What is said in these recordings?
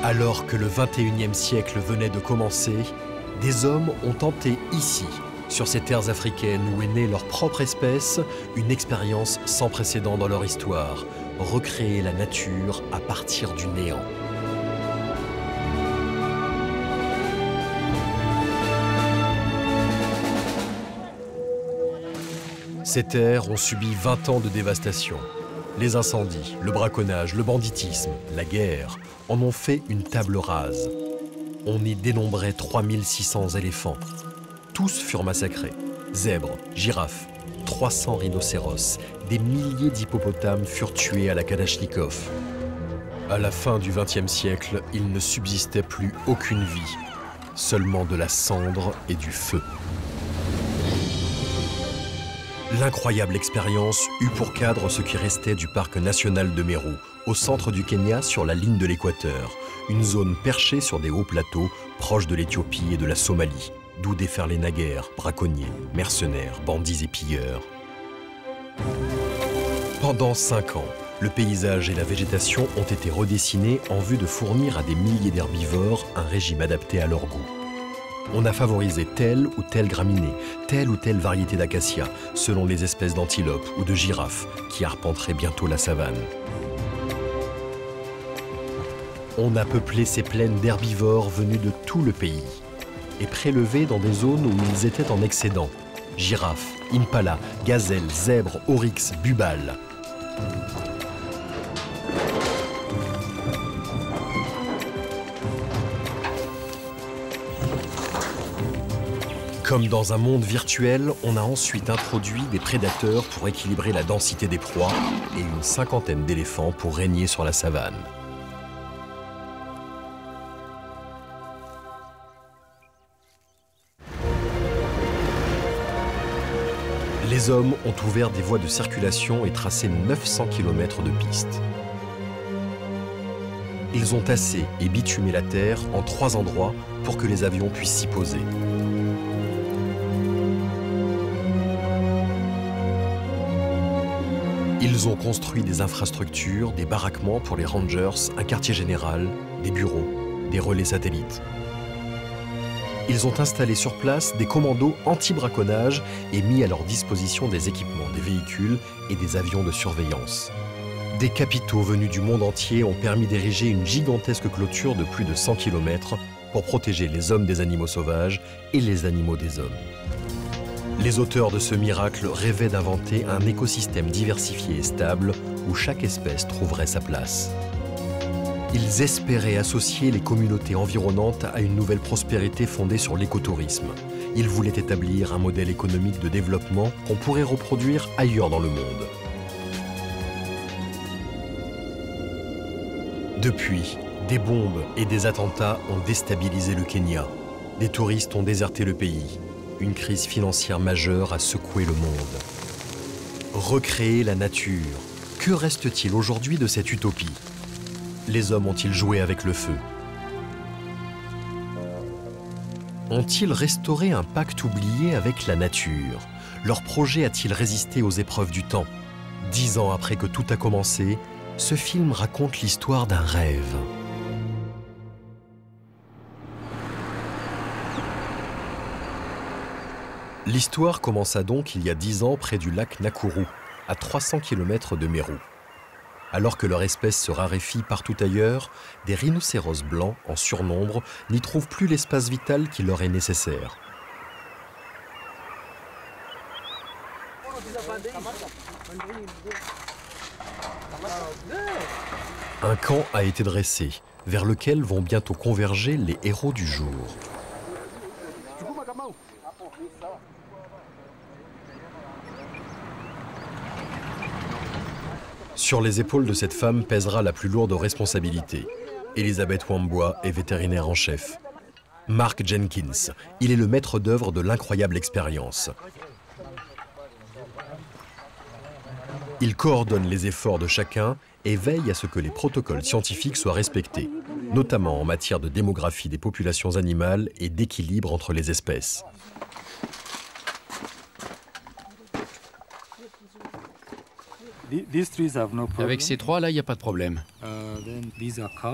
Alors que le 21e siècle venait de commencer, des hommes ont tenté ici, sur ces terres africaines où est née leur propre espèce, une expérience sans précédent dans leur histoire, recréer la nature à partir du néant. Ces terres ont subi 20 ans de dévastation. Les incendies, le braconnage, le banditisme, la guerre en ont fait une table rase. On y dénombrait 3600 éléphants. Tous furent massacrés. Zèbres, girafes, 300 rhinocéros, des milliers d'hippopotames furent tués à la Kalachnikov. À la fin du XXe siècle, il ne subsistait plus aucune vie, seulement de la cendre et du feu. L'incroyable expérience eut pour cadre ce qui restait du parc national de Meru, au centre du Kenya sur la ligne de l'équateur, une zone perchée sur des hauts plateaux proches de l'Éthiopie et de la Somalie, d'où déferlaient naguère braconniers, mercenaires, bandits et pilleurs. Pendant 5 ans, le paysage et la végétation ont été redessinés en vue de fournir à des milliers d'herbivores un régime adapté à leur goût. On a favorisé telle ou telle graminée, telle ou telle variété d'acacia, selon les espèces d'antilopes ou de girafes qui arpenteraient bientôt la savane. On a peuplé ces plaines d'herbivores venus de tout le pays et prélevés dans des zones où ils étaient en excédent. Girafes, impala, gazelles, zèbres, oryx, bubales. Comme dans un monde virtuel, on a ensuite introduit des prédateurs pour équilibrer la densité des proies et une 50aine d'éléphants pour régner sur la savane. Les hommes ont ouvert des voies de circulation et tracé 900 km de pistes. Ils ont tassé et bitumé la terre en 3 endroits pour que les avions puissent s'y poser. Ils ont construit des infrastructures, des baraquements pour les rangers, un quartier général, des bureaux, des relais satellites. Ils ont installé sur place des commandos anti-braconnage et mis à leur disposition des équipements, des véhicules et des avions de surveillance. Des capitaux venus du monde entier ont permis d'ériger une gigantesque clôture de plus de 100 km pour protéger les hommes des animaux sauvages et les animaux des hommes. Les auteurs de ce miracle rêvaient d'inventer un écosystème diversifié et stable où chaque espèce trouverait sa place. Ils espéraient associer les communautés environnantes à une nouvelle prospérité fondée sur l'écotourisme. Ils voulaient établir un modèle économique de développement qu'on pourrait reproduire ailleurs dans le monde. Depuis, des bombes et des attentats ont déstabilisé le Kenya. Des touristes ont déserté le pays. Une crise financière majeure a secoué le monde. Recréer la nature. Que reste-t-il aujourd'hui de cette utopie? Les hommes ont-ils joué avec le feu? Ont-ils restauré un pacte oublié avec la nature? Leur projet a-t-il résisté aux épreuves du temps? 10 ans après que tout a commencé, ce film raconte l'histoire d'un rêve. L'histoire commença donc il y a 10 ans près du lac Nakuru, à 300 km de Meru. Alors que leur espèce se raréfie partout ailleurs, des rhinocéros blancs en surnombre n'y trouvent plus l'espace vital qui leur est nécessaire. Un camp a été dressé, vers lequel vont bientôt converger les héros du jour. Sur les épaules de cette femme pèsera la plus lourde responsabilité. Elisabeth Wambua est vétérinaire en chef. Mark Jenkins, il est le maître d'œuvre de l'incroyable expérience. Il coordonne les efforts de chacun et veille à ce que les protocoles scientifiques soient respectés, notamment en matière de démographie des populations animales et d'équilibre entre les espèces. Avec ces trois-là, il n'y a pas de problème.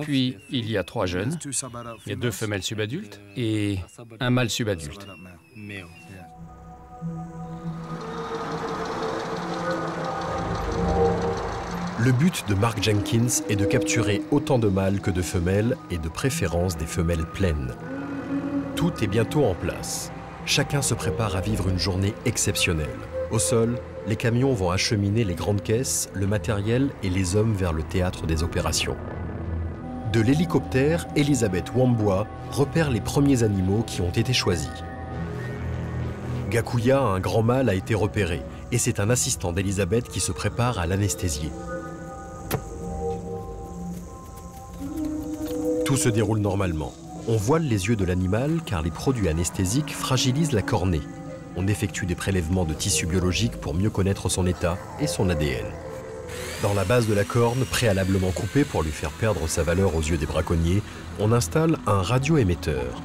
Puis, il y a 3 jeunes, il y a 2 femelles subadultes et un mâle subadulte. Le but de Mark Jenkins est de capturer autant de mâles que de femelles et de préférence des femelles pleines. Tout est bientôt en place. Chacun se prépare à vivre une journée exceptionnelle. Au sol, les camions vont acheminer les grandes caisses, le matériel et les hommes vers le théâtre des opérations. De l'hélicoptère, Elisabeth Wambua repère les premiers animaux qui ont été choisis. Gakuya, un grand mâle, a été repéré et c'est un assistant d'Elisabeth qui se prépare à l'anesthésier. Tout se déroule normalement. On voile les yeux de l'animal car les produits anesthésiques fragilisent la cornée. On effectue des prélèvements de tissu biologique pour mieux connaître son état et son ADN. Dans la base de la corne, préalablement coupée pour lui faire perdre sa valeur aux yeux des braconniers, on installe un radioémetteur.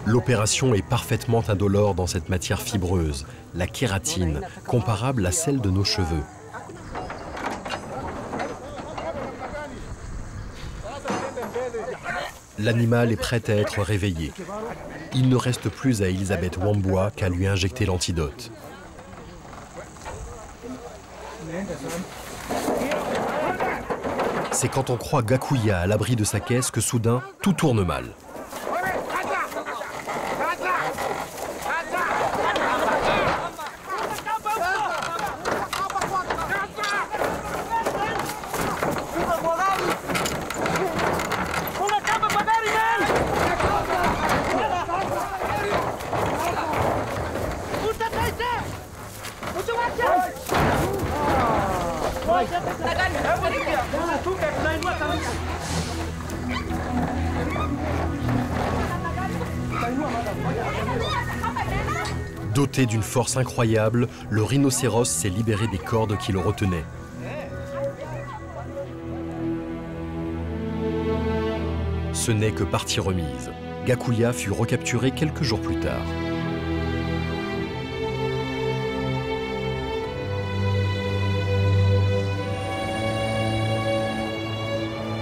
L'opération est parfaitement indolore dans cette matière fibreuse, la kératine, comparable à celle de nos cheveux. L'animal est prêt à être réveillé. Il ne reste plus à Elisabeth Wambua qu'à lui injecter l'antidote. C'est quand on croit Gakuya à l'abri de sa caisse que soudain, tout tourne mal. Doté d'une force incroyable, le rhinocéros s'est libéré des cordes qui le retenaient. Ce n'est que partie remise. Gakuya fut recapturé quelques jours plus tard.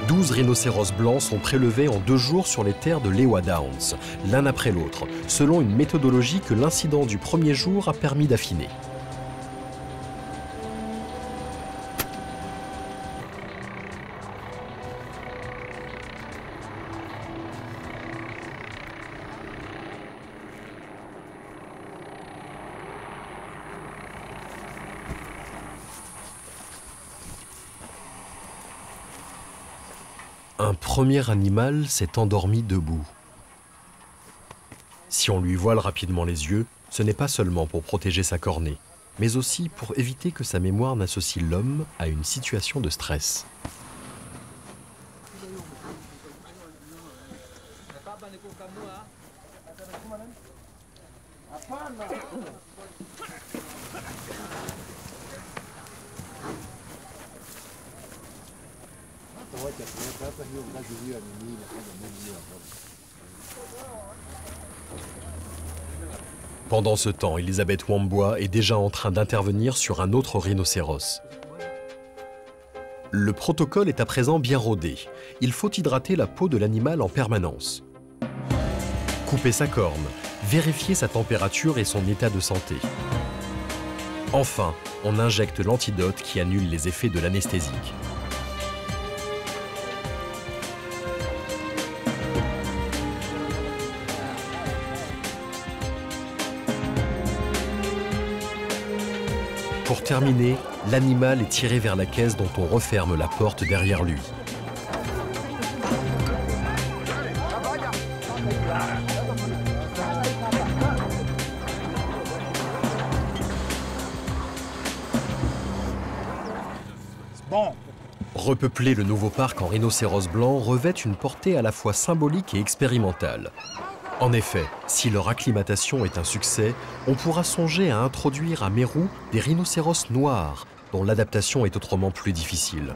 « 12 rhinocéros blancs sont prélevés en 2 jours sur les terres de Lewa Downs, l'un après l'autre, selon une méthodologie que l'incident du premier jour a permis d'affiner. Un premier animal s'est endormi debout. Si on lui voile rapidement les yeux, ce n'est pas seulement pour protéger sa cornée, mais aussi pour éviter que sa mémoire n'associe l'homme à une situation de stress. Pendant ce temps, Elisabeth Wambua est déjà en train d'intervenir sur un autre rhinocéros. Le protocole est à présent bien rodé. Il faut hydrater la peau de l'animal en permanence. Couper sa corne, vérifier sa température et son état de santé. Enfin, on injecte l'antidote qui annule les effets de l'anesthésique. Pour terminer, l'animal est tiré vers la caisse dont on referme la porte derrière lui. Repeupler le nouveau parc en rhinocéros blanc revêt une portée à la fois symbolique et expérimentale. En effet, si leur acclimatation est un succès, on pourra songer à introduire à Meru des rhinocéros noirs, dont l'adaptation est autrement plus difficile.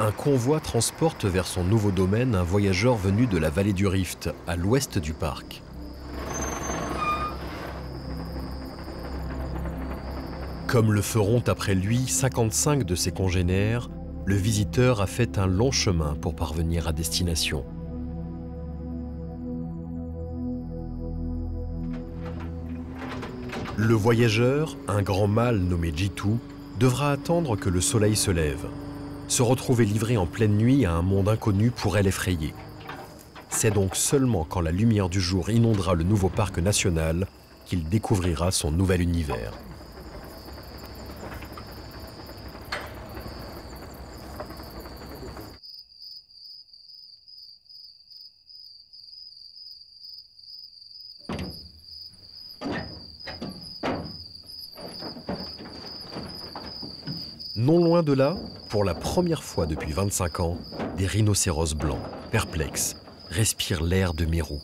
un convoi transporte vers son nouveau domaine un voyageur venu de la vallée du Rift, à l'ouest du parc. Comme le feront après lui 55 de ses congénères, le visiteur a fait un long chemin pour parvenir à destination. Le voyageur, un grand mâle nommé Jitu, devra attendre que le soleil se lève. Se retrouver livré en pleine nuit à un monde inconnu pourrait l'effrayer. C'est donc seulement quand la lumière du jour inondera le nouveau parc national qu'il découvrira son nouvel univers. Non loin de là, pour la première fois depuis 25 ans, des rhinocéros blancs, perplexes, respirent l'air de Meru.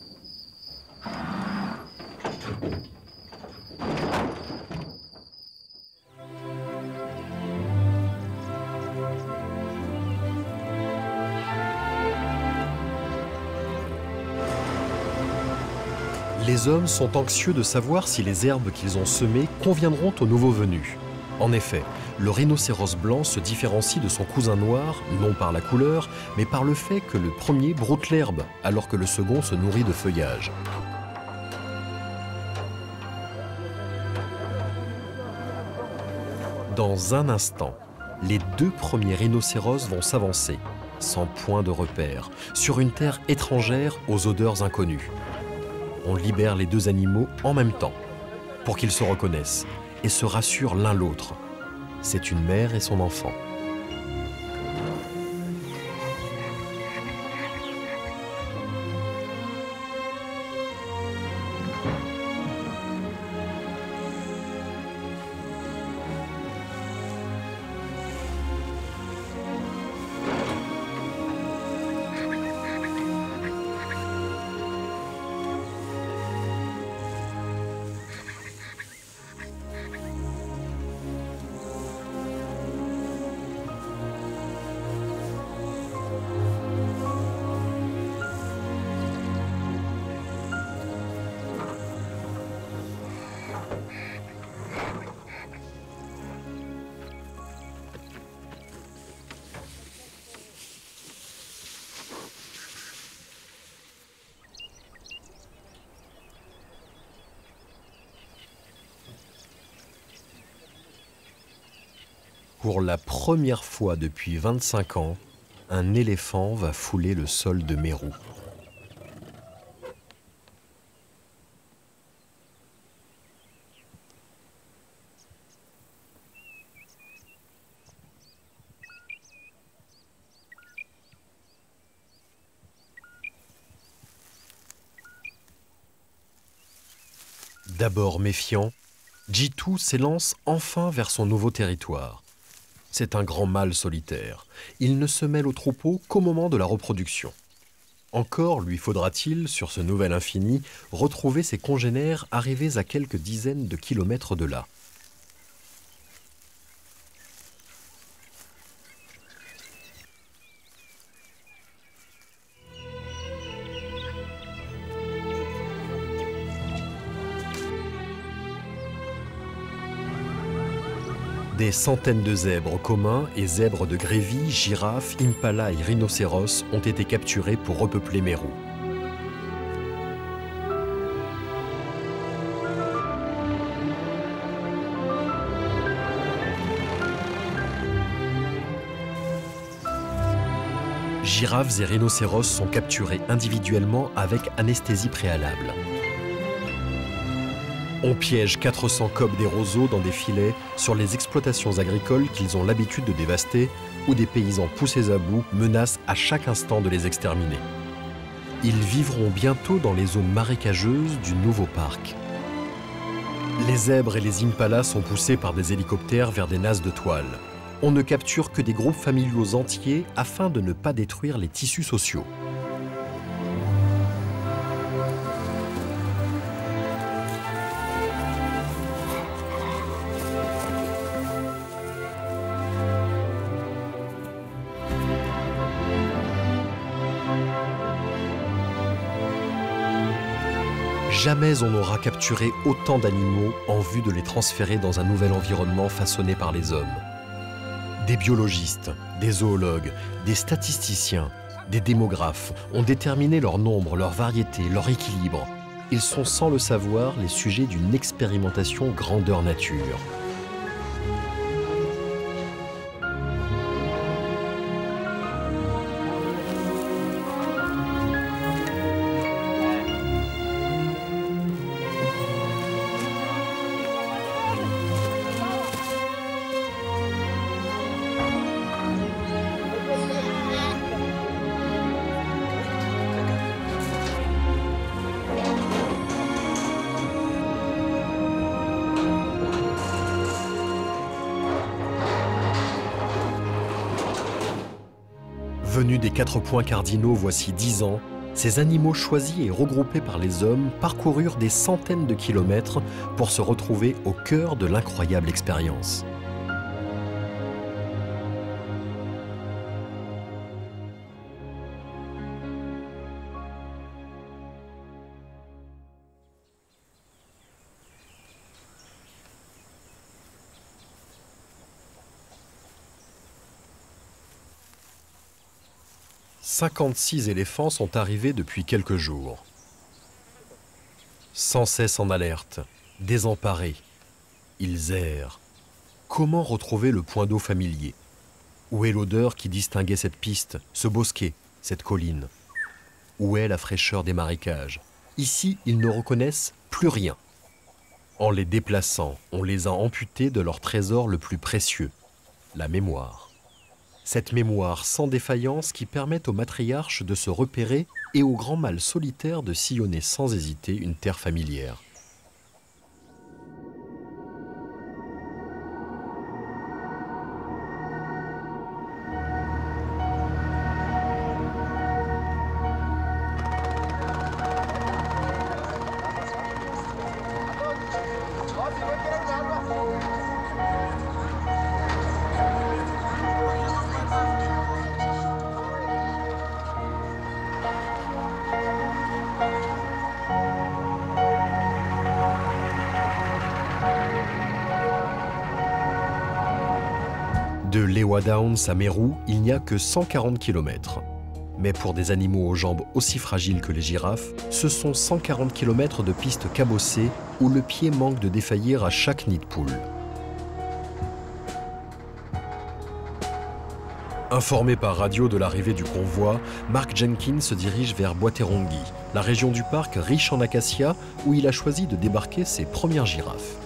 Les hommes sont anxieux de savoir si les herbes qu'ils ont semées conviendront aux nouveaux venus. En effet, le rhinocéros blanc se différencie de son cousin noir, non par la couleur, mais par le fait que le premier broute l'herbe, alors que le second se nourrit de feuillage. Dans un instant, les deux premiers rhinocéros vont s'avancer, sans point de repère, sur une terre étrangère aux odeurs inconnues. On libère les deux animaux en même temps, pour qu'ils se reconnaissent et se rassurent l'un l'autre. C'est une mère et son enfant. Pour la première fois depuis 25 ans, un éléphant va fouler le sol de Meru. D'abord méfiant, Jitu s'élance enfin vers son nouveau territoire. C'est un grand mâle solitaire. Il ne se mêle au troupeau qu'au moment de la reproduction. Encore lui faudra-t-il, sur ce nouvel infini, retrouver ses congénères arrivés à quelques dizaines de kilomètres de là. Des centaines de zèbres communs et zèbres de grévy, girafes, impalas et rhinocéros ont été capturés pour repeupler Meru. Girafes et rhinocéros sont capturés individuellement avec anesthésie préalable. On piège 400 coqs des roseaux dans des filets sur les exploitations agricoles qu'ils ont l'habitude de dévaster, où des paysans poussés à bout menacent à chaque instant de les exterminer. Ils vivront bientôt dans les zones marécageuses du nouveau parc. Les zèbres et les impalas sont poussés par des hélicoptères vers des nasses de toile. On ne capture que des groupes familiaux entiers afin de ne pas détruire les tissus sociaux. Jamais on n'aura capturé autant d'animaux en vue de les transférer dans un nouvel environnement façonné par les hommes. Des biologistes, des zoologues, des statisticiens, des démographes ont déterminé leur nombre, leur variété, leur équilibre. Ils sont sans le savoir les sujets d'une expérimentation grandeur nature. Venus des 4 points cardinaux voici 10 ans, ces animaux choisis et regroupés par les hommes parcoururent des centaines de kilomètres pour se retrouver au cœur de l'incroyable expérience. « 56 éléphants sont arrivés depuis quelques jours. Sans cesse en alerte, désemparés. Ils errent. Comment retrouver le point d'eau familier? Où est l'odeur qui distinguait cette piste, ce bosquet, cette colline? Où est la fraîcheur des marécages? Ici, ils ne reconnaissent plus rien. En les déplaçant, on les a amputés de leur trésor le plus précieux, la mémoire. Cette mémoire sans défaillance qui permet aux matriarches de se repérer et au grand mâle solitaire de sillonner sans hésiter une terre familière. De Lewa Downs à Meru, il n'y a que 140 km. Mais pour des animaux aux jambes aussi fragiles que les girafes, ce sont 140 km de pistes cabossées où le pied manque de défaillir à chaque nid de poule. Informé par radio de l'arrivée du convoi, Mark Jenkins se dirige vers Boiterongi, la région du parc riche en acacias où il a choisi de débarquer ses premières girafes.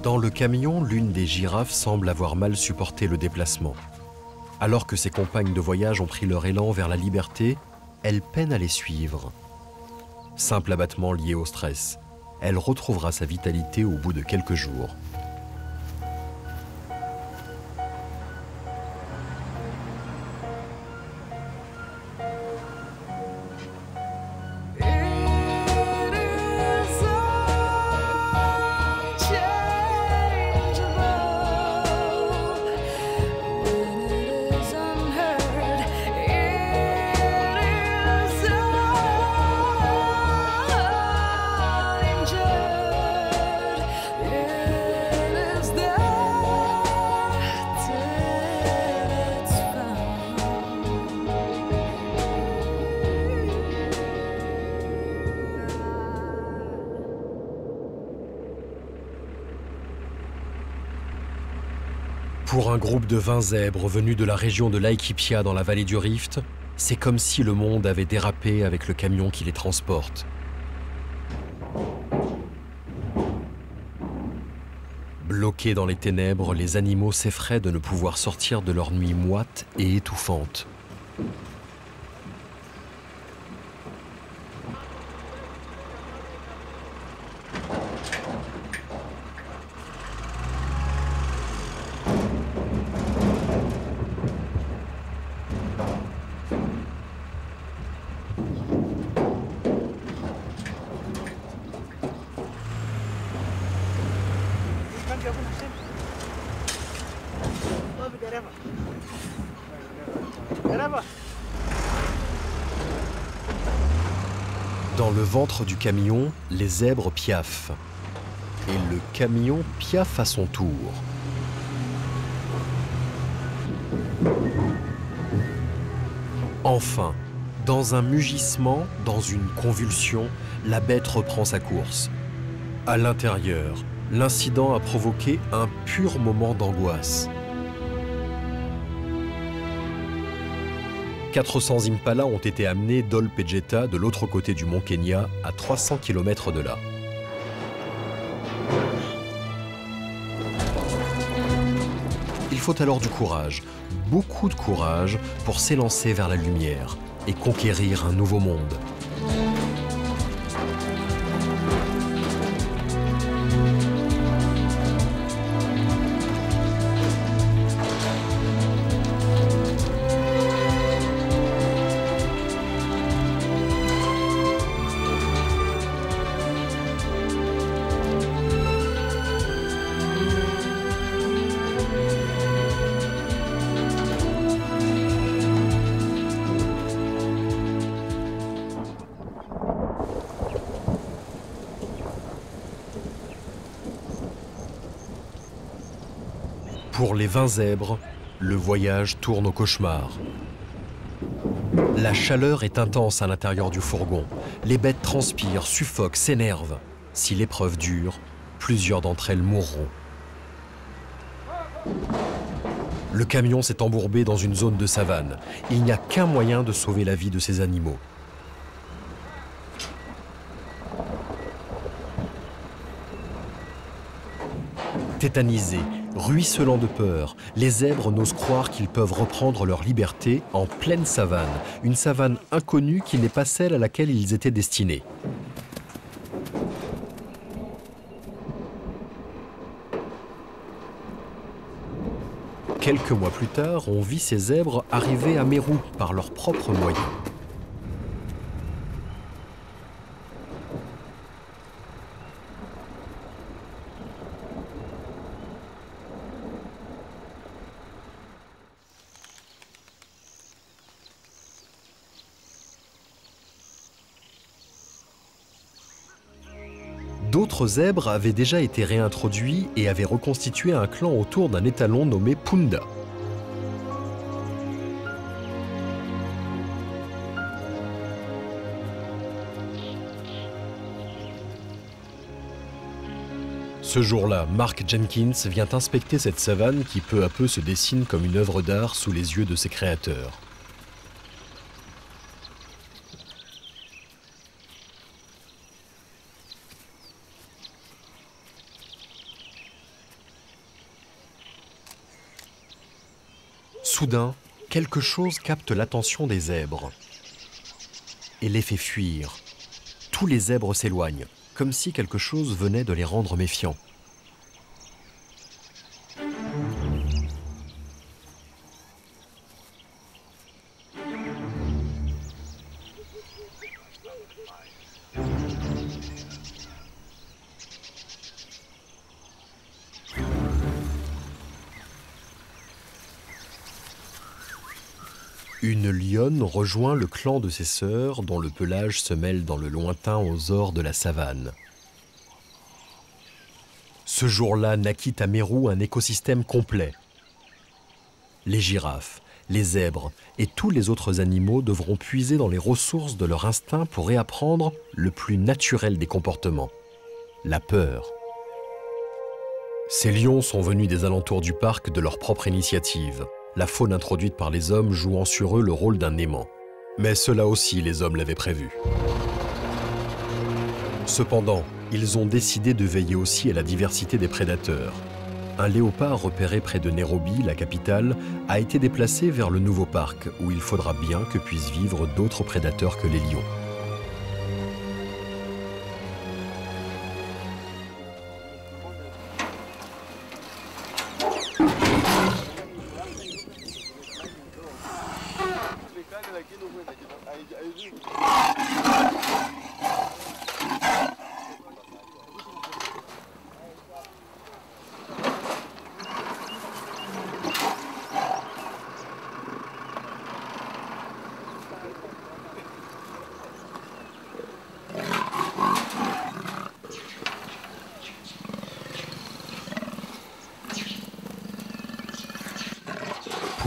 Dans le camion, l'une des girafes semble avoir mal supporté le déplacement. Alors que ses compagnes de voyage ont pris leur élan vers la liberté, elle peine à les suivre. Simple abattement lié au stress, elle retrouvera sa vitalité au bout de quelques jours. Pour un groupe de 20 zèbres venus de la région de Laikipia dans la vallée du Rift, c'est comme si le monde avait dérapé avec le camion qui les transporte. Bloqués dans les ténèbres, les animaux s'effraient de ne pouvoir sortir de leur nuit moite et étouffante. Dans le ventre du camion, les zèbres piaffent. Et le camion piaffe à son tour. Enfin, dans un mugissement, dans une convulsion, la bête reprend sa course. À l'intérieur, l'incident a provoqué un pur moment d'angoisse. 400 impalas ont été amenés d'Ol-Pejeta, de l'autre côté du mont Kenya, à 300 km de là. Il faut alors du courage, beaucoup de courage, pour s'élancer vers la lumière et conquérir un nouveau monde. Pour les 20 zèbres, le voyage tourne au cauchemar. La chaleur est intense à l'intérieur du fourgon. Les bêtes transpirent, suffoquent, s'énervent. Si l'épreuve dure, plusieurs d'entre elles mourront. Le camion s'est embourbé dans une zone de savane. Il n'y a qu'un moyen de sauver la vie de ces animaux. Tétanisés, ruisselants de peur, les zèbres n'osent croire qu'ils peuvent reprendre leur liberté en pleine savane, une savane inconnue qui n'est pas celle à laquelle ils étaient destinés. Quelques mois plus tard, on vit ces zèbres arriver à Meru par leurs propres moyens. D'autres zèbres avaient déjà été réintroduits et avaient reconstitué un clan autour d'un étalon nommé Punda. Ce jour-là, Mark Jenkins vient inspecter cette savane qui peu à peu se dessine comme une œuvre d'art sous les yeux de ses créateurs. Soudain, quelque chose capte l'attention des zèbres et les fait fuir. Tous les zèbres s'éloignent, comme si quelque chose venait de les rendre méfiants. Une lionne rejoint le clan de ses sœurs dont le pelage se mêle dans le lointain aux ors de la savane. Ce jour-là naquit à Meru un écosystème complet. Les girafes, les zèbres et tous les autres animaux devront puiser dans les ressources de leur instinct pour réapprendre le plus naturel des comportements, la peur. Ces lions sont venus des alentours du parc de leur propre initiative. La faune introduite par les hommes jouant sur eux le rôle d'un aimant. Mais cela aussi, les hommes l'avaient prévu. Cependant, ils ont décidé de veiller aussi à la diversité des prédateurs. Un léopard repéré près de Nairobi, la capitale, a été déplacé vers le nouveau parc, où il faudra bien que puissent vivre d'autres prédateurs que les lions.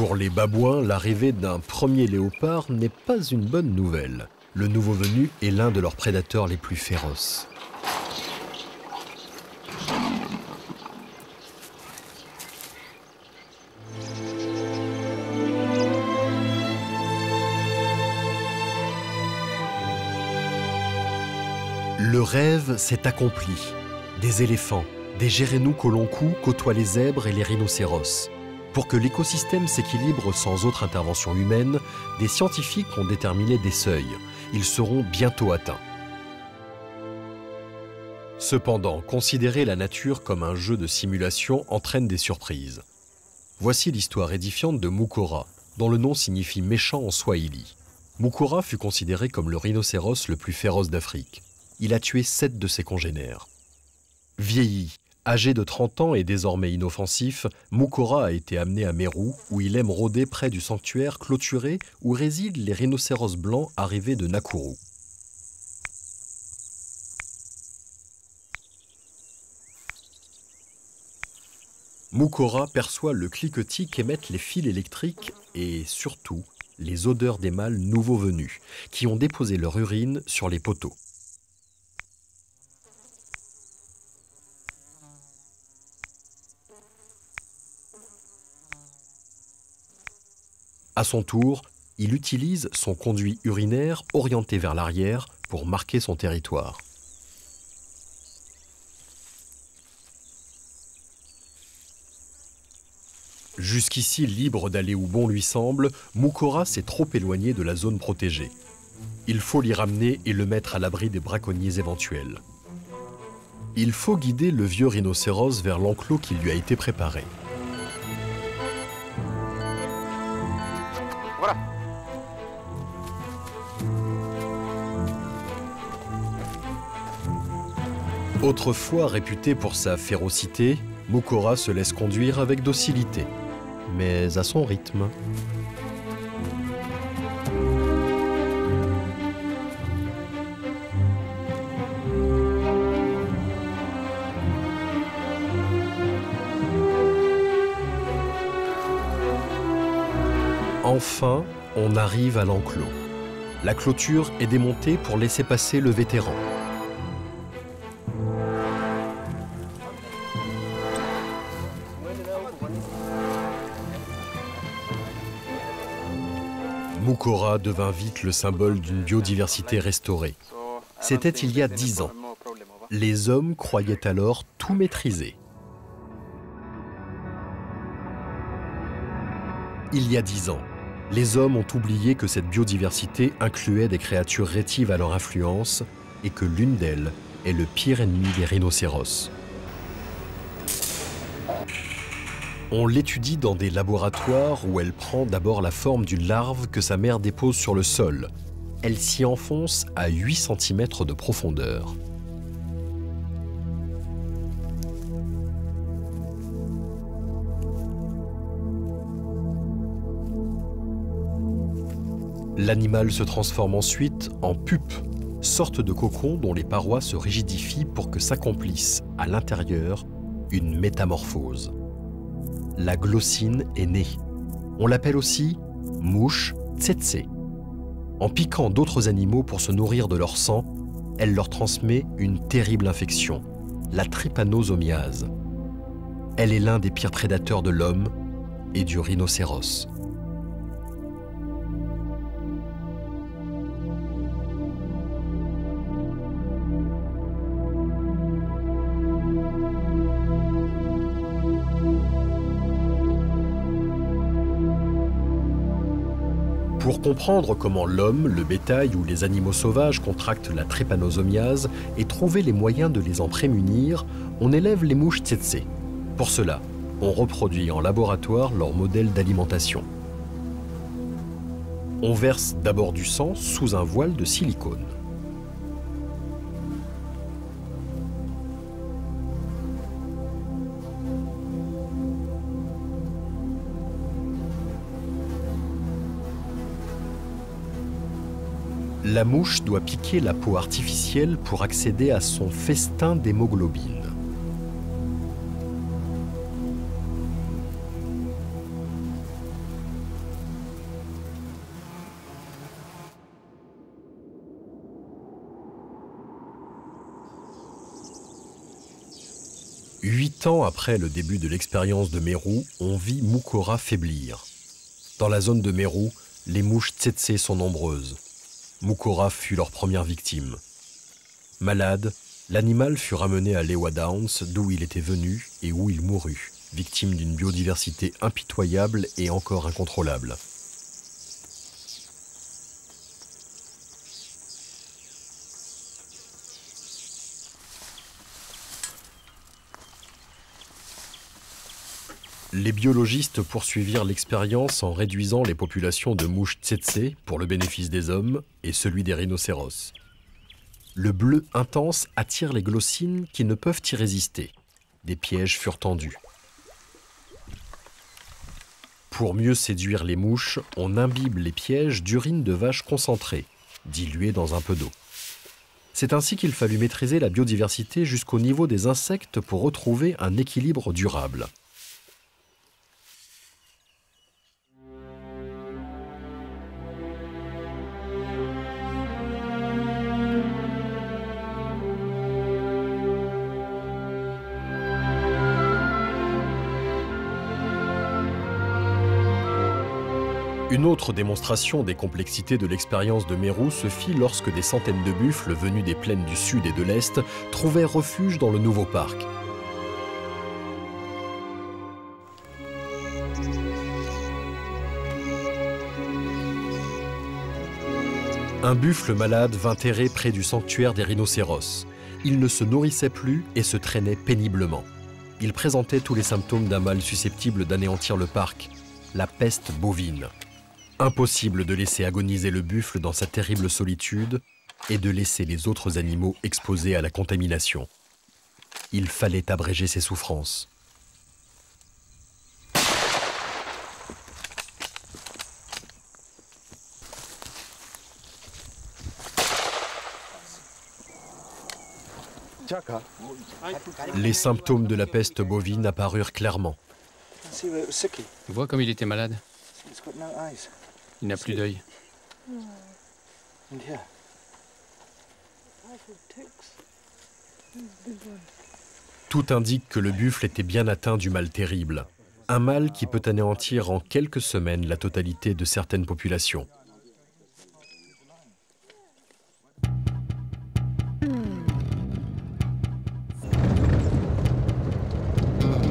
Pour les babouins, l'arrivée d'un premier léopard n'est pas une bonne nouvelle. Le nouveau venu est l'un de leurs prédateurs les plus féroces. Le rêve s'est accompli. Des éléphants, des gérénous coloncous côtoient les zèbres et les rhinocéros. Pour que l'écosystème s'équilibre sans autre intervention humaine, des scientifiques ont déterminé des seuils. Ils seront bientôt atteints. Cependant, considérer la nature comme un jeu de simulation entraîne des surprises. Voici l'histoire édifiante de Mukora, dont le nom signifie méchant en swahili. Mukora fut considéré comme le rhinocéros le plus féroce d'Afrique. Il a tué 7 de ses congénères. Vieilli, âgé de 30 ans et désormais inoffensif, Mukora a été amené à Meru, où il aime rôder près du sanctuaire clôturé où résident les rhinocéros blancs arrivés de Nakuru. Mukora perçoit le cliquetis qu'émettent les fils électriques et, surtout, les odeurs des mâles nouveaux venus, qui ont déposé leur urine sur les poteaux. À son tour, il utilise son conduit urinaire orienté vers l'arrière pour marquer son territoire. Jusqu'ici libre d'aller où bon lui semble, Mukora s'est trop éloigné de la zone protégée. Il faut l'y ramener et le mettre à l'abri des braconniers éventuels. Il faut guider le vieux rhinocéros vers l'enclos qui lui a été préparé. Voilà. Autrefois réputé pour sa férocité, Mukora se laisse conduire avec docilité, mais à son rythme. Enfin, on arrive à l'enclos. La clôture est démontée pour laisser passer le vétéran. Mukora devint vite le symbole d'une biodiversité restaurée. C'était il y a 10 ans. Les hommes croyaient alors tout maîtriser. Il y a 10 ans, les hommes ont oublié que cette biodiversité incluait des créatures rétives à leur influence et que l'une d'elles est le pire ennemi des rhinocéros. On l'étudie dans des laboratoires où elle prend d'abord la forme d'une larve que sa mère dépose sur le sol. Elle s'y enfonce à 8 cm de profondeur. L'animal se transforme ensuite en pupe, sorte de cocon dont les parois se rigidifient pour que s'accomplisse, à l'intérieur, une métamorphose. La glossine est née. On l'appelle aussi mouche tsetse. En piquant d'autres animaux pour se nourrir de leur sang, elle leur transmet une terrible infection, la trypanosomiase. Elle est l'un des pires prédateurs de l'homme et du rhinocéros. Pour comprendre comment l'homme, le bétail ou les animaux sauvages contractent la trypanosomiase et trouver les moyens de les en prémunir, on élève les mouches tsetse. Pour cela, on reproduit en laboratoire leur modèle d'alimentation. On verse d'abord du sang sous un voile de silicone. La mouche doit piquer la peau artificielle pour accéder à son festin d'hémoglobine. 8 ans après le début de l'expérience de Meru, on vit Mukora faiblir. Dans la zone de Meru, les mouches tsetse sont nombreuses. Mukora fut leur première victime. Malade, l'animal fut ramené à Lewa Downs, d'où il était venu et où il mourut, victime d'une biodiversité impitoyable et encore incontrôlable. Les biologistes poursuivirent l'expérience en réduisant les populations de mouches tsetse pour le bénéfice des hommes et celui des rhinocéros. Le bleu intense attire les glossines qui ne peuvent y résister. Des pièges furent tendus. Pour mieux séduire les mouches, on imbibe les pièges d'urine de vache concentrée, diluée dans un peu d'eau. C'est ainsi qu'il fallut maîtriser la biodiversité jusqu'au niveau des insectes pour retrouver un équilibre durable. Une autre démonstration des complexités de l'expérience de Meru se fit lorsque des centaines de buffles venus des plaines du sud et de l'est trouvèrent refuge dans le nouveau parc. Un buffle malade vint errer près du sanctuaire des rhinocéros. Il ne se nourrissait plus et se traînait péniblement. Il présentait tous les symptômes d'un mal susceptible d'anéantir le parc, la peste bovine. Impossible de laisser agoniser le buffle dans sa terrible solitude et de laisser les autres animaux exposés à la contamination. Il fallait abréger ses souffrances. Les symptômes de la peste bovine apparurent clairement. Vois comme il était malade. Il n'a plus d'œil. Tout indique que le buffle était bien atteint du mal terrible. Un mal qui peut anéantir en quelques semaines la totalité de certaines populations.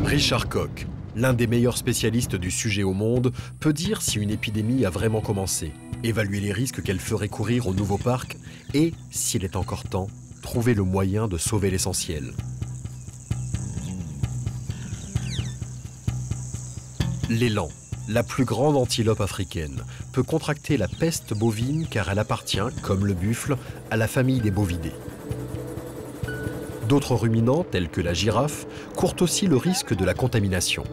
Richard Koch, l'un des meilleurs spécialistes du sujet au monde, peut dire si une épidémie a vraiment commencé, évaluer les risques qu'elle ferait courir au nouveau parc et, s'il est encore temps, trouver le moyen de sauver l'essentiel. L'élan, la plus grande antilope africaine, peut contracter la peste bovine car elle appartient, comme le buffle, à la famille des bovidés. D'autres ruminants, tels que la girafe, courent aussi le risque de la contamination.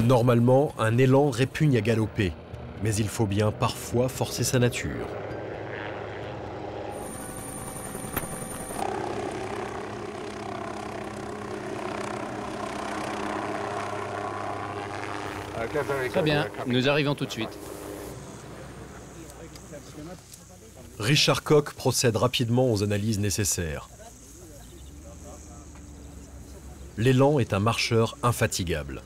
Normalement, un élan répugne à galoper, mais il faut bien parfois forcer sa nature. Très bien, nous arrivons tout de suite. Richard Koch procède rapidement aux analyses nécessaires. L'élan est un marcheur infatigable.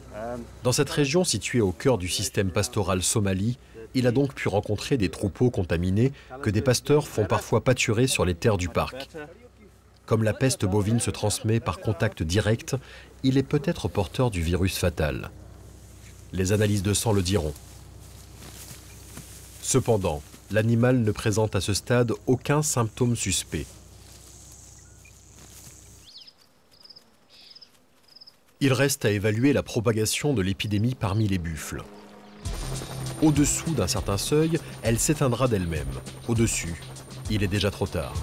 Dans cette région située au cœur du système pastoral somali, il a donc pu rencontrer des troupeaux contaminés que des pasteurs font parfois pâturer sur les terres du parc. Comme la peste bovine se transmet par contact direct, il est peut-être porteur du virus fatal. Les analyses de sang le diront. Cependant, l'animal ne présente à ce stade aucun symptôme suspect. Il reste à évaluer la propagation de l'épidémie parmi les buffles. Au-dessous d'un certain seuil, elle s'éteindra d'elle-même. Au-dessus, il est déjà trop tard.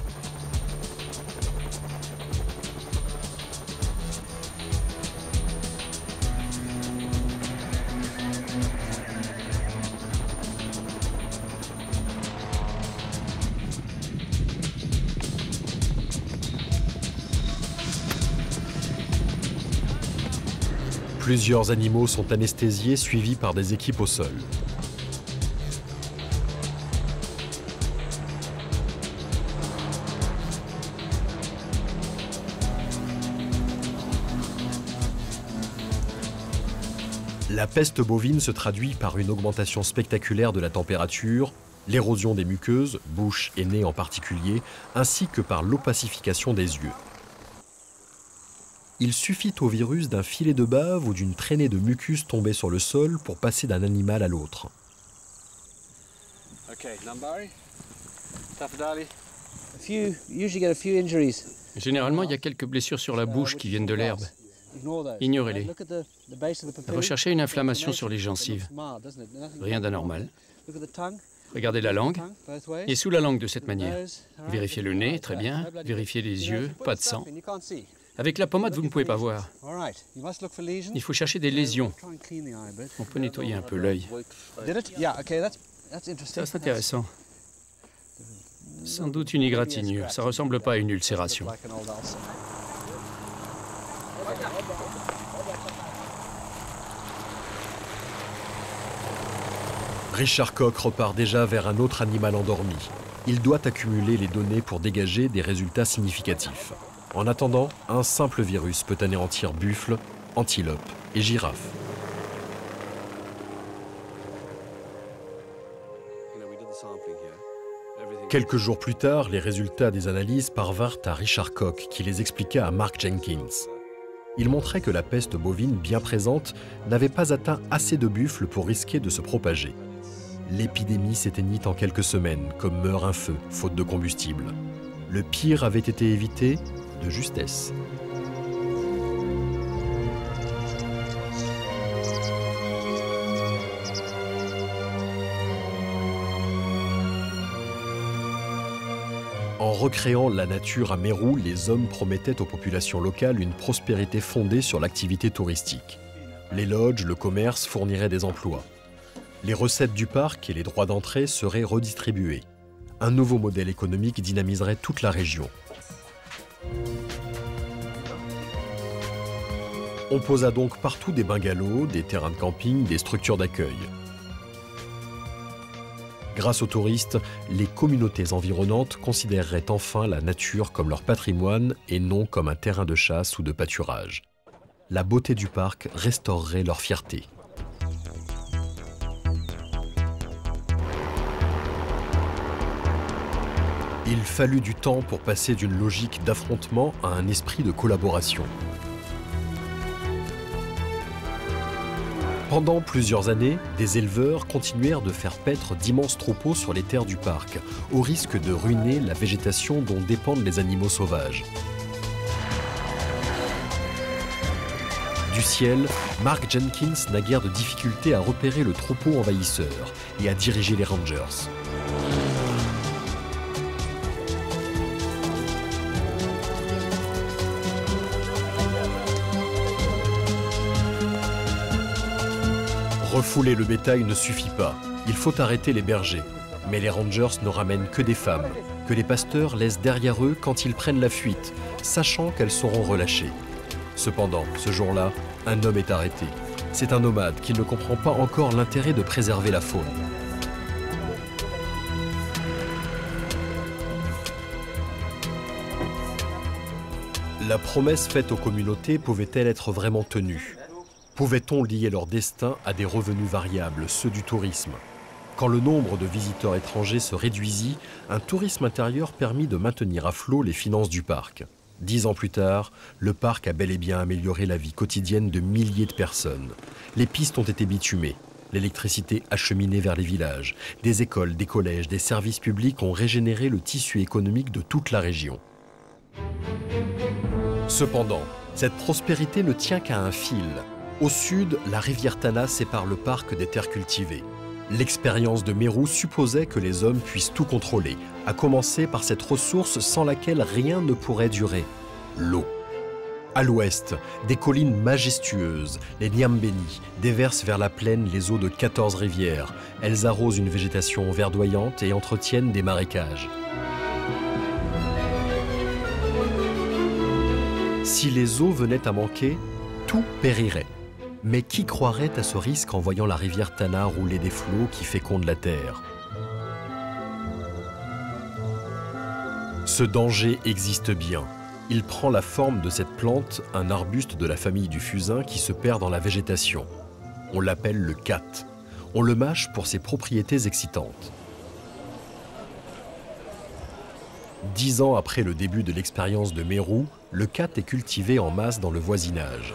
Plusieurs animaux sont anesthésiés, suivis par des équipes au sol. La peste bovine se traduit par une augmentation spectaculaire de la température, l'érosion des muqueuses, bouche et nez en particulier, ainsi que par l'opacification des yeux. Il suffit au virus d'un filet de bave ou d'une traînée de mucus tombée sur le sol pour passer d'un animal à l'autre. Généralement, il y a quelques blessures sur la bouche qui viennent de l'herbe. Ignorez-les. Recherchez une inflammation sur les gencives. Rien d'anormal. Regardez la langue et sous la langue de cette manière. Vérifiez le nez, très bien. Vérifiez les yeux, pas de sang. Avec la pommade, vous ne pouvez pas voir. Il faut chercher des lésions. On peut nettoyer un peu l'œil. C'est intéressant. Sans doute une égratignure. Ça ne ressemble pas à une ulcération. Richard Koch repart déjà vers un autre animal endormi. Il doit accumuler les données pour dégager des résultats significatifs. En attendant, un simple virus peut anéantir buffles, antilopes et girafes. Quelques jours plus tard, les résultats des analyses parvinrent à Richard Koch, qui les expliqua à Mark Jenkins. Il montrait que la peste bovine bien présente n'avait pas atteint assez de buffles pour risquer de se propager. L'épidémie s'éteignit en quelques semaines, comme meurt un feu, faute de combustible. Le pire avait été évité de justesse. En recréant la nature à Meru, les hommes promettaient aux populations locales une prospérité fondée sur l'activité touristique. Les lodges, le commerce fourniraient des emplois. Les recettes du parc et les droits d'entrée seraient redistribués. Un nouveau modèle économique dynamiserait toute la région. On posa donc partout des bungalows, des terrains de camping, des structures d'accueil. Grâce aux touristes, les communautés environnantes considéreraient enfin la nature comme leur patrimoine et non comme un terrain de chasse ou de pâturage. La beauté du parc restaurerait leur fierté. Il fallut du temps pour passer d'une logique d'affrontement à un esprit de collaboration. Pendant plusieurs années, des éleveurs continuèrent de faire paître d'immenses troupeaux sur les terres du parc, au risque de ruiner la végétation dont dépendent les animaux sauvages. Du ciel, Mark Jenkins n'a guère de difficulté à repérer le troupeau envahisseur et à diriger les rangers. Refouler le bétail ne suffit pas, il faut arrêter les bergers. Mais les rangers ne ramènent que des femmes, que les pasteurs laissent derrière eux quand ils prennent la fuite, sachant qu'elles seront relâchées. Cependant, ce jour-là, un homme est arrêté. C'est un nomade qui ne comprend pas encore l'intérêt de préserver la faune. La promesse faite aux communautés pouvait-elle être vraiment tenue ? Pouvait-on lier leur destin à des revenus variables, ceux du tourisme ? Quand le nombre de visiteurs étrangers se réduisit, un tourisme intérieur permit de maintenir à flot les finances du parc. 10 ans plus tard, le parc a bel et bien amélioré la vie quotidienne de milliers de personnes. Les pistes ont été bitumées, l'électricité acheminée vers les villages, des écoles, des collèges, des services publics ont régénéré le tissu économique de toute la région. Cependant, cette prospérité ne tient qu'à un fil. Au sud, la rivière Tana sépare le parc des terres cultivées. L'expérience de Meru supposait que les hommes puissent tout contrôler, à commencer par cette ressource sans laquelle rien ne pourrait durer, l'eau. À l'ouest, des collines majestueuses, les Nyambeni, déversent vers la plaine les eaux de 14 rivières. Elles arrosent une végétation verdoyante et entretiennent des marécages. Si les eaux venaient à manquer, tout périrait. Mais qui croirait à ce risque en voyant la rivière Tana rouler des flots qui fécondent la terre? Ce danger existe bien. Il prend la forme de cette plante, un arbuste de la famille du fusain qui se perd dans la végétation. On l'appelle le kat. On le mâche pour ses propriétés excitantes. 10 ans après le début de l'expérience de Meru, le kat est cultivé en masse dans le voisinage.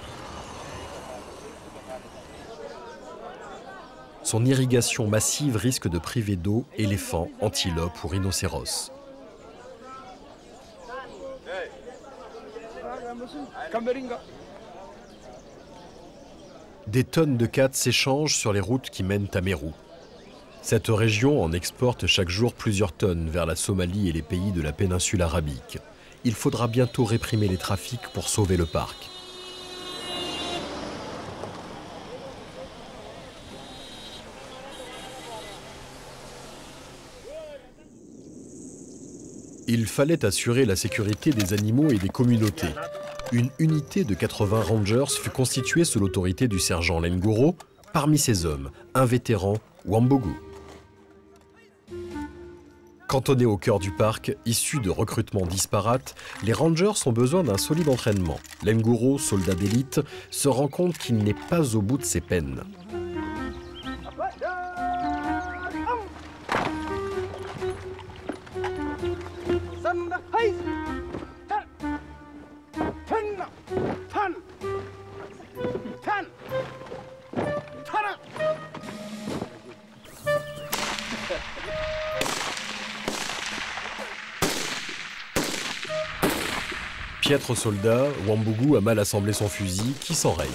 Son irrigation massive risque de priver d'eau éléphants, antilopes ou rhinocéros. Des tonnes de kat s'échangent sur les routes qui mènent à Meru. Cette région en exporte chaque jour plusieurs tonnes vers la Somalie et les pays de la péninsule arabique. Il faudra bientôt réprimer les trafics pour sauver le parc. Il fallait assurer la sécurité des animaux et des communautés. Une unité de 80 rangers fut constituée sous l'autorité du sergent Lengoro. Parmi ces hommes, un vétéran, Wambogu. Cantonnés au cœur du parc, issus de recrutements disparates, les rangers ont besoin d'un solide entraînement. Lengoro, soldat d'élite, se rend compte qu'il n'est pas au bout de ses peines. Piètre soldat, Wambogu a mal assemblé son fusil, qui s'enraye.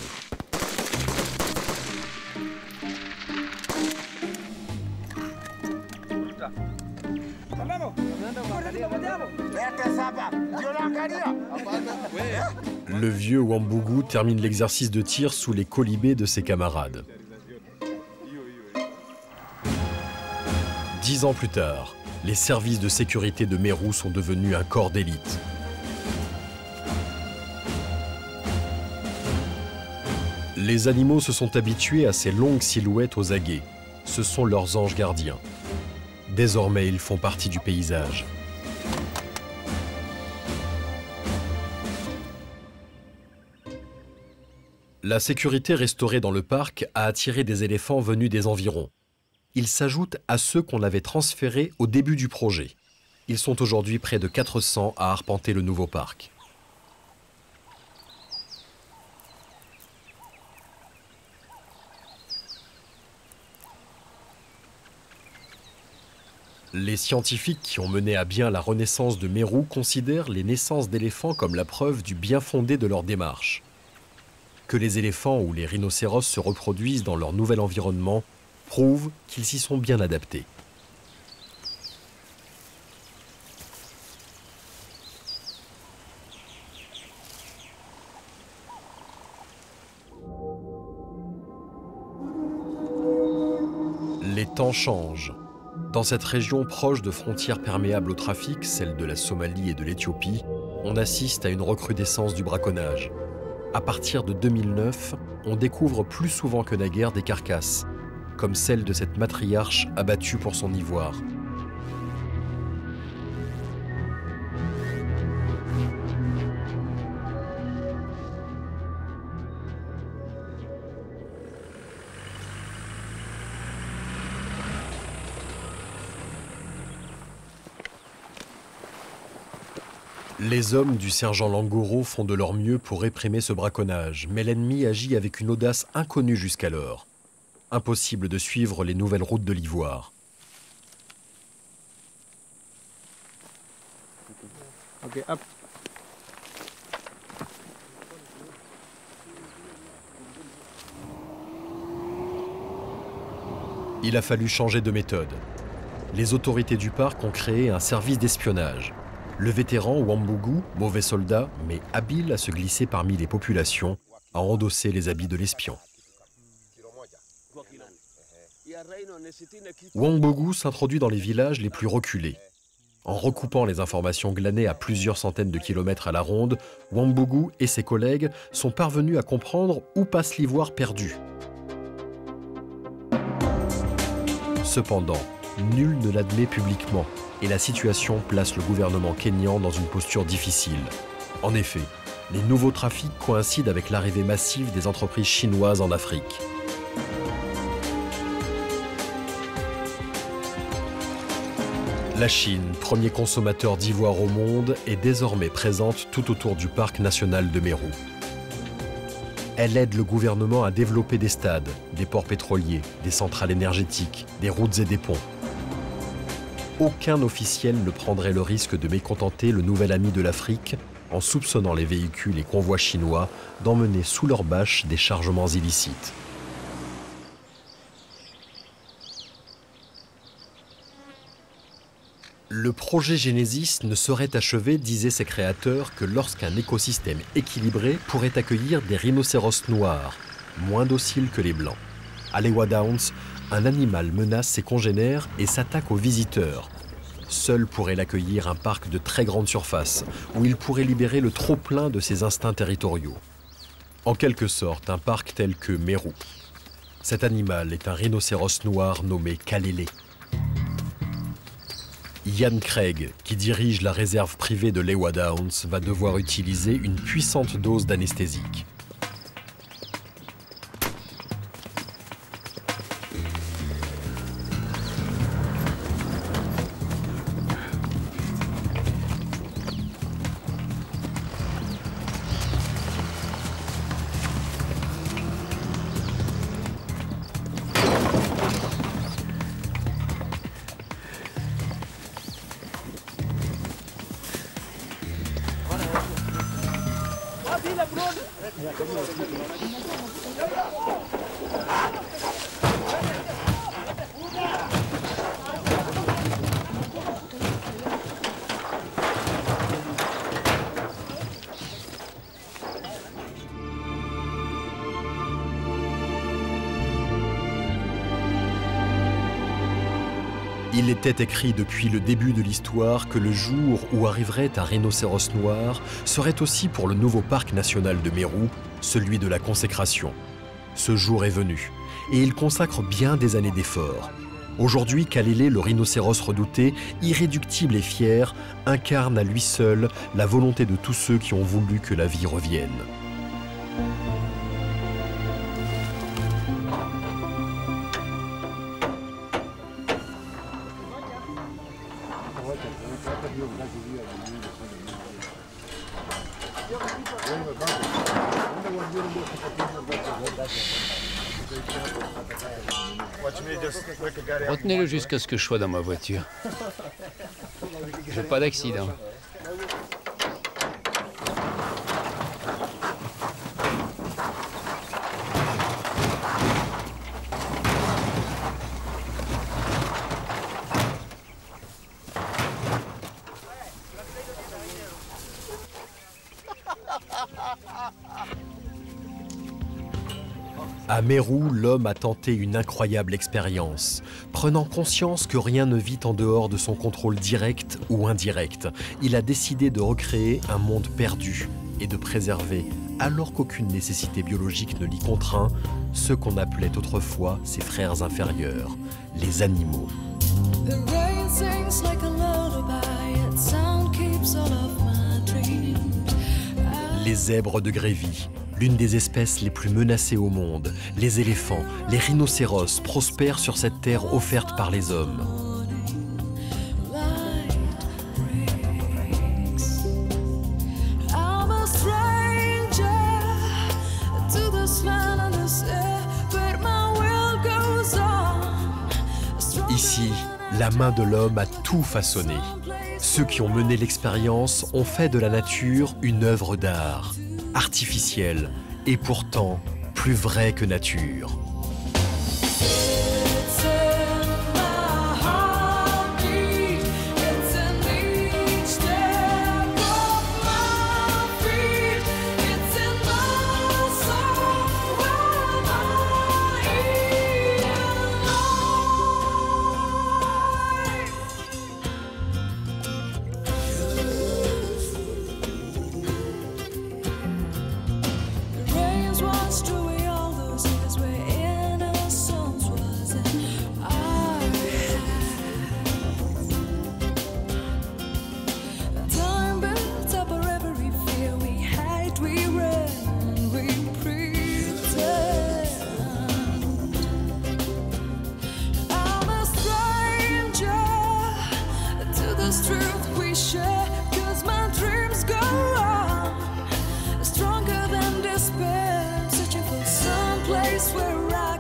Le vieux Wambogu termine l'exercice de tir sous les colibés de ses camarades. 10 ans plus tard, les services de sécurité de Meru sont devenus un corps d'élite. Les animaux se sont habitués à ces longues silhouettes aux aguets. Ce sont leurs anges gardiens. Désormais, ils font partie du paysage. La sécurité restaurée dans le parc a attiré des éléphants venus des environs. Ils s'ajoutent à ceux qu'on avait transférés au début du projet. Ils sont aujourd'hui près de 400 à arpenter le nouveau parc. Les scientifiques qui ont mené à bien la renaissance de Meru considèrent les naissances d'éléphants comme la preuve du bien fondé de leur démarche. Que les éléphants ou les rhinocéros se reproduisent dans leur nouvel environnement prouve qu'ils s'y sont bien adaptés. Les temps changent. Dans cette région proche de frontières perméables au trafic, celle de la Somalie et de l'Éthiopie, on assiste à une recrudescence du braconnage. À partir de 2009, on découvre plus souvent que naguère des carcasses, comme celle de cette matriarche abattue pour son ivoire. Les hommes du sergent Lengoro font de leur mieux pour réprimer ce braconnage, mais l'ennemi agit avec une audace inconnue jusqu'alors. Impossible de suivre les nouvelles routes de l'ivoire. Okay, up. Il a fallu changer de méthode. Les autorités du parc ont créé un service d'espionnage. Le vétéran Wambogu, mauvais soldat, mais habile à se glisser parmi les populations, a endossé les habits de l'espion. Wambogu s'introduit dans les villages les plus reculés. En recoupant les informations glanées à plusieurs centaines de kilomètres à la ronde, Wambogu et ses collègues sont parvenus à comprendre où passe l'ivoire perdu. Cependant, nul ne l'admet publiquement et la situation place le gouvernement kényan dans une posture difficile. En effet, les nouveaux trafics coïncident avec l'arrivée massive des entreprises chinoises en Afrique. La Chine, premier consommateur d'ivoire au monde, est désormais présente tout autour du parc national de Meru. Elle aide le gouvernement à développer des stades, des ports pétroliers, des centrales énergétiques, des routes et des ponts. Aucun officiel ne prendrait le risque de mécontenter le nouvel ami de l'Afrique en soupçonnant les véhicules et convois chinois d'emmener sous leur bâche des chargements illicites. Le projet Genesis ne serait achevé, disaient ses créateurs, que lorsqu'un écosystème équilibré pourrait accueillir des rhinocéros noirs, moins dociles que les blancs. À Lewa Downs, un animal menace ses congénères et s'attaque aux visiteurs. Seul pourrait l'accueillir un parc de très grande surface, où il pourrait libérer le trop-plein de ses instincts territoriaux. En quelque sorte, un parc tel que Meru. Cet animal est un rhinocéros noir nommé Kalele. Ian Craig, qui dirige la réserve privée de Lewa Downs, va devoir utiliser une puissante dose d'anesthésique. Il était écrit depuis le début de l'histoire que le jour où arriverait un rhinocéros noir serait aussi pour le nouveau parc national de Meru, celui de la consécration. Ce jour est venu, et il consacre bien des années d'efforts. Aujourd'hui, Kalele, le rhinocéros redouté, irréductible et fier, incarne à lui seul la volonté de tous ceux qui ont voulu que la vie revienne. Retenez-le jusqu'à ce que je sois dans ma voiture. Je veux pas d'accident. À Meru, l'homme a tenté une incroyable expérience. Prenant conscience que rien ne vit en dehors de son contrôle direct ou indirect, il a décidé de recréer un monde perdu et de préserver, alors qu'aucune nécessité biologique ne l'y contraint, ceux qu'on appelait autrefois ses frères inférieurs, les animaux. Les zèbres de Grévy, l'une des espèces les plus menacées au monde, les éléphants, les rhinocéros prospèrent sur cette terre offerte par les hommes. Ici, la main de l'homme a tout façonné. Ceux qui ont mené l'expérience ont fait de la nature une œuvre d'art, artificielle et pourtant plus vraie que nature. this truth we share, 'cause my dreams go on, stronger than despair, searching for some place where I